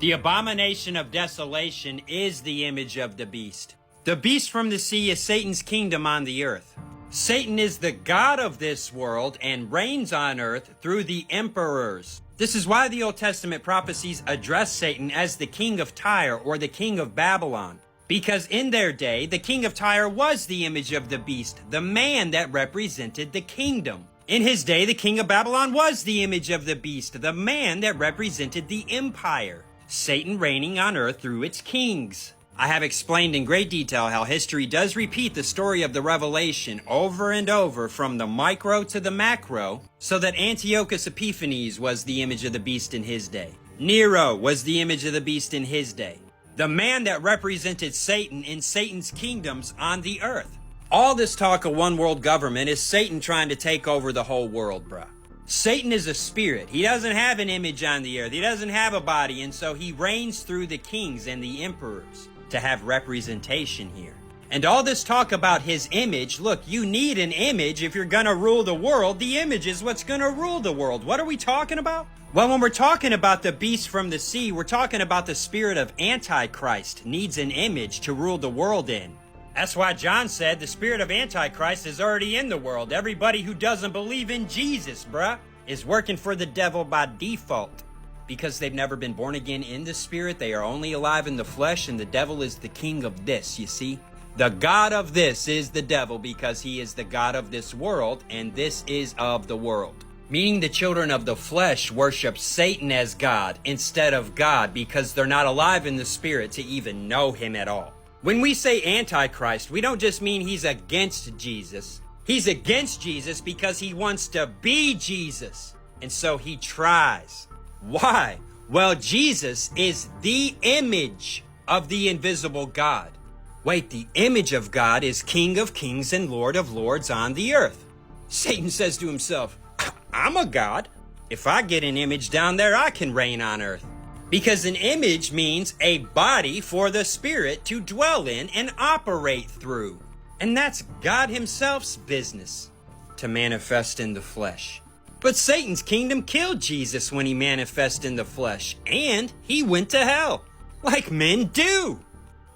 The abomination of desolation is the image of the beast. The beast from the sea is Satan's kingdom on the earth. Satan is the god of this world and reigns on earth through the emperors. This is why the Old Testament prophecies address Satan as the king of Tyre or the king of Babylon. Because in their day, the king of Tyre was the image of the beast, the man that represented the kingdom. In his day, the king of Babylon was the image of the beast, the man that represented the empire. Satan reigning on earth through its kings. I have explained in great detail how history does repeat the story of the Revelation over and over from the micro to the macro, so that Antiochus Epiphanes was the image of the beast in his day. Nero was the image of the beast in his day. The man that represented Satan in Satan's kingdoms on the earth. All this talk of one world government is Satan trying to take over the whole world, bruh. Satan is a spirit. He doesn't have an image on the earth. He doesn't have a body, and so he reigns through the kings and the emperors to have representation here. And all this talk about his image, look, you need an image if you're gonna rule the world. The image is what's gonna rule the world. What are we talking about? Well, when we're talking about the beast from the sea, we're talking about the spirit of Antichrist needs an image to rule the world in. That's why John said the spirit of Antichrist is already in the world. Everybody who doesn't believe in Jesus, bruh, is working for the devil by default. Because they've never been born again in the spirit, they are only alive in the flesh, and the devil is the king of this, you see? The god of this is the devil because he is the god of this world, and this is of the world. Meaning the children of the flesh worship Satan as God instead of God because they're not alive in the spirit to even know him at all. When we say Antichrist, we don't just mean he's against Jesus. He's against Jesus because he wants to be Jesus. And so he tries. Why? Well, Jesus is the image of the invisible God. Wait, the image of God is King of Kings and Lord of Lords on the earth. Satan says to himself, I'm a god. If I get an image down there, I can reign on earth. Because an image means a body for the spirit to dwell in and operate through. And that's God himself's business, to manifest in the flesh. But Satan's kingdom killed Jesus when he manifested in the flesh, and he went to hell, like men do.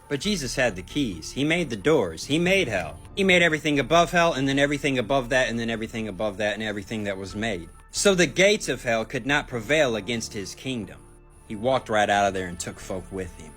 But Jesus had the keys. He made the doors. He made hell. He made everything above hell, and then everything above that, and then everything above that, and everything that was made. So the gates of hell could not prevail against his kingdom. He walked right out of there and took folk with him.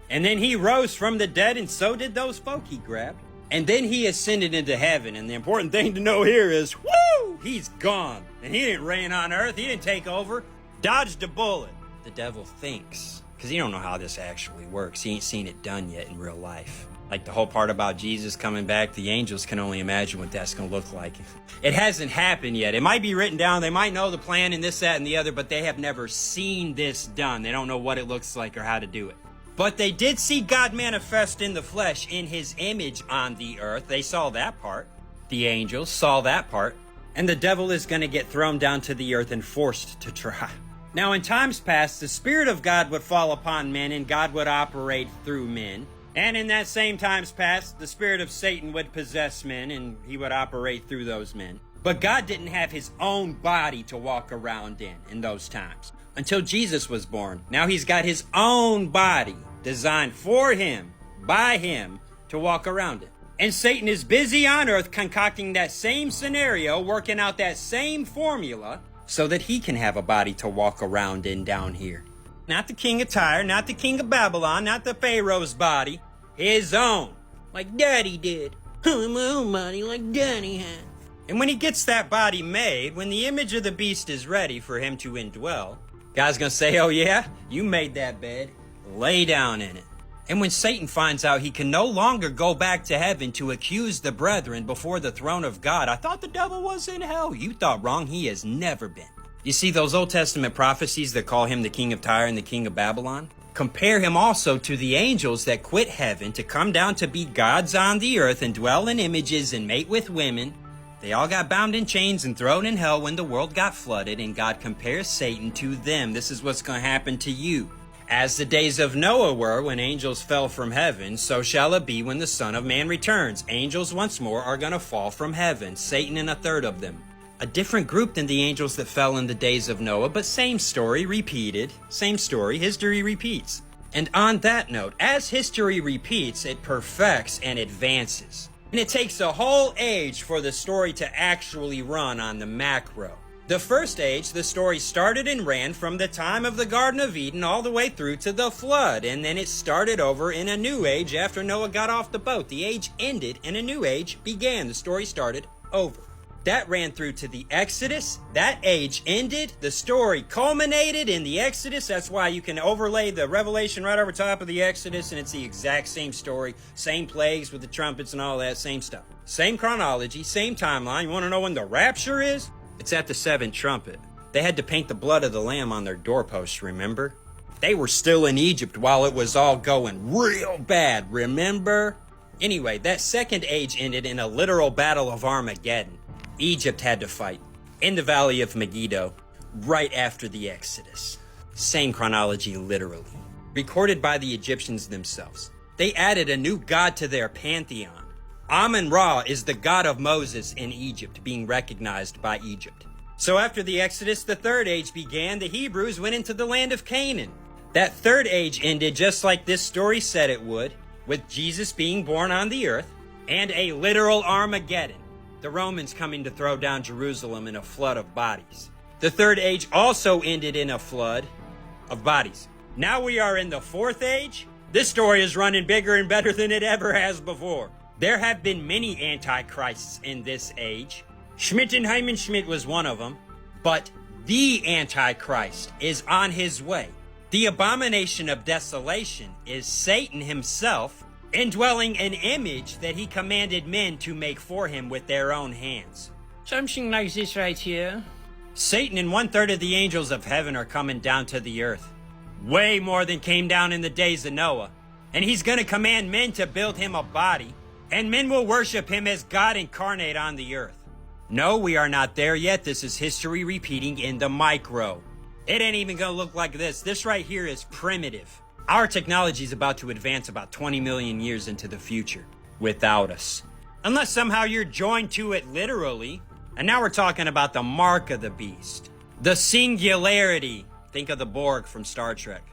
And then he rose from the dead, and so did those folk he grabbed. And then he ascended into heaven, and the important thing to know here is, woo, he's gone. And he didn't reign on earth. He didn't take over. Dodged a bullet. The devil thinks, because he don't know how this actually works. He ain't seen it done yet in real life. Like the whole part about Jesus coming back, the angels can only imagine what that's going to look like. It hasn't happened yet. It might be written down. They might know the plan and this, that, and the other, but they have never seen this done. They don't know what it looks like or how to do it. But they did see God manifest in the flesh in his image on the earth. They saw that part. The angels saw that part. And the devil is going to get thrown down to the earth and forced to try. Now, in times past, the Spirit of God would fall upon men and God would operate through men. And in that same times past, the spirit of Satan would possess men and he would operate through those men. But God didn't have his own body to walk around in those times until Jesus was born. Now he's got his own body designed for him, by him, to walk around it. And Satan is busy on earth concocting that same scenario, working out that same formula so that he can have a body to walk around in down here. Not the king of Tyre, not the king of Babylon, not the Pharaoh's body. His own. Like Daddy did. My own body like Daddy had. And when he gets that body made, when the image of the beast is ready for him to indwell, God's gonna say, oh yeah, you made that bed. Lay down in it. And when Satan finds out he can no longer go back to heaven to accuse the brethren before the throne of God, I thought the devil was in hell. You thought wrong. He has never been. You see those Old Testament prophecies that call him the king of Tyre and the king of Babylon? Compare him also to the angels that quit heaven to come down to be gods on the earth and dwell in images and mate with women. They all got bound in chains and thrown in hell when the world got flooded, and God compares Satan to them. This is what's going to happen to you. As the days of Noah were when angels fell from heaven, so shall it be when the Son of Man returns. Angels once more are going to fall from heaven, Satan and a third of them. A different group than the angels that fell in the days of Noah, but same story repeated. Same story, history repeats. And on that note, as history repeats, it perfects and advances. And it takes a whole age for the story to actually run on the macro. The first age, the story started and ran from the time of the Garden of Eden all the way through to the flood, and then it started over in a new age after Noah got off the boat. The age ended and a new age began. The story started over. That ran through to the Exodus. That age ended. The story culminated in the Exodus. That's why you can overlay the Revelation right over top of the Exodus, and it's the exact same story. Same plagues with the trumpets and all that, same stuff. Same chronology, same timeline. You want to know when the rapture is? It's at the seventh trumpet. They had to paint the blood of the lamb on their doorposts, remember? They were still in Egypt while it was all going real bad, remember? Anyway, that second age ended in a literal battle of Armageddon. Egypt had to fight in the valley of Megiddo right after the Exodus. Same chronology, literally. Recorded by the Egyptians themselves. They added a new god to their pantheon. Amun-Ra is the god of Moses in Egypt, being recognized by Egypt. So after the Exodus, the third age began. The Hebrews went into the land of Canaan. That third age ended just like this story said it would, with Jesus being born on the earth, and a literal Armageddon. The Romans coming to throw down Jerusalem in a flood of bodies. The third age also ended in a flood of bodies. Now we are in the fourth age. This story is running bigger and better than it ever has before. There have been many antichrists in this age. Schmidt was one of them. But the Antichrist is on his way. The abomination of desolation is Satan himself, indwelling an image that he commanded men to make for him with their own hands. Something like this right here. Satan and 1/3 of the angels of heaven are coming down to the earth. Way more than came down in the days of Noah. And he's going to command men to build him a body, and men will worship him as God incarnate on the earth. No, we are not there yet. This is history repeating in the micro. It ain't even going to look like this. This right here is primitive. Our technology is about to advance about 20 million years into the future without us. Unless somehow you're joined to it literally. And now we're talking about the mark of the beast. The singularity. Think of the Borg from Star Trek.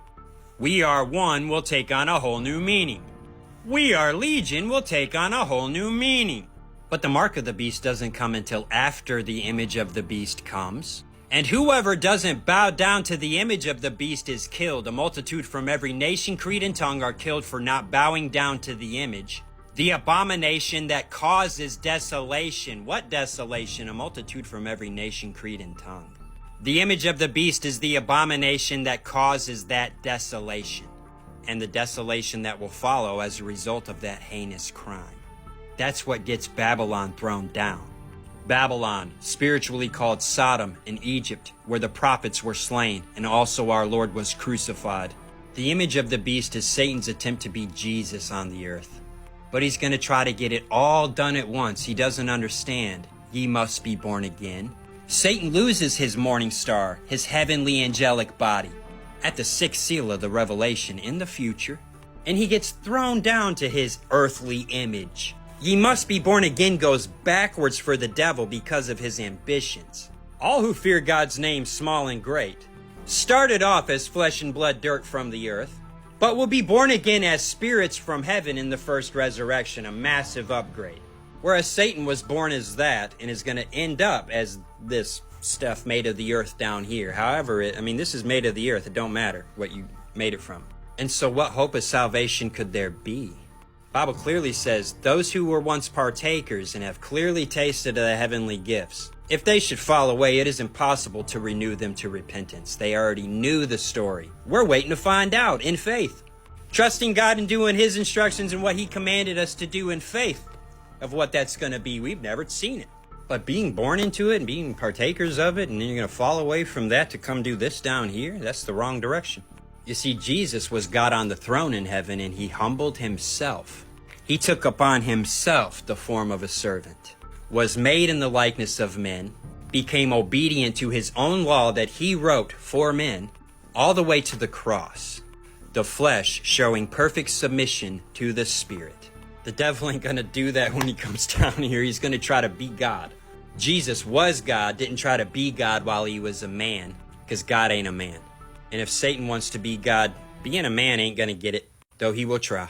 We are one will take on a whole new meaning. We are legion will take on a whole new meaning. But the mark of the beast doesn't come until after the image of the beast comes. And whoever doesn't bow down to the image of the beast is killed. A multitude from every nation, creed, and tongue are killed for not bowing down to the image. The abomination that causes desolation. What desolation? A multitude from every nation, creed, and tongue. The image of the beast is the abomination that causes that desolation. And the desolation that will follow as a result of that heinous crime. That's what gets Babylon thrown down. Babylon, spiritually called Sodom in Egypt, where the prophets were slain, and also our Lord was crucified. The image of the beast is Satan's attempt to be Jesus on the earth. But he's going to try to get it all done at once. He doesn't understand. Ye must be born again. Satan loses his morning star, his heavenly angelic body, at the sixth seal of the Revelation in the future, and he gets thrown down to his earthly image. Ye must be born again goes backwards for the devil because of his ambitions. All who fear God's name, small and great, started off as flesh and blood dirt from the earth, but will be born again as spirits from heaven in the first resurrection, a massive upgrade. Whereas Satan was born as that and is going to end up as this stuff made of the earth down here. However, this is made of the earth. It don't matter what you made it from. And so what hope of salvation could there be? Bible clearly says, those who were once partakers and have clearly tasted of the heavenly gifts, if they should fall away, it is impossible to renew them to repentance. They already knew the story. We're waiting to find out in faith. Trusting God and doing his instructions and what he commanded us to do in faith of what that's going to be. We've never seen it. But being born into it and being partakers of it, and then you're going to fall away from that to come do this down here, that's the wrong direction. You see, Jesus was God on the throne in heaven, and he humbled himself. He took upon himself the form of a servant, was made in the likeness of men, became obedient to his own law that he wrote for men, all the way to the cross, the flesh showing perfect submission to the spirit. The devil ain't going to do that when he comes down here. He's going to try to be God. Jesus was God, didn't try to be God while he was a man, because God ain't a man. And if Satan wants to be God, being a man ain't gonna get it, though he will try.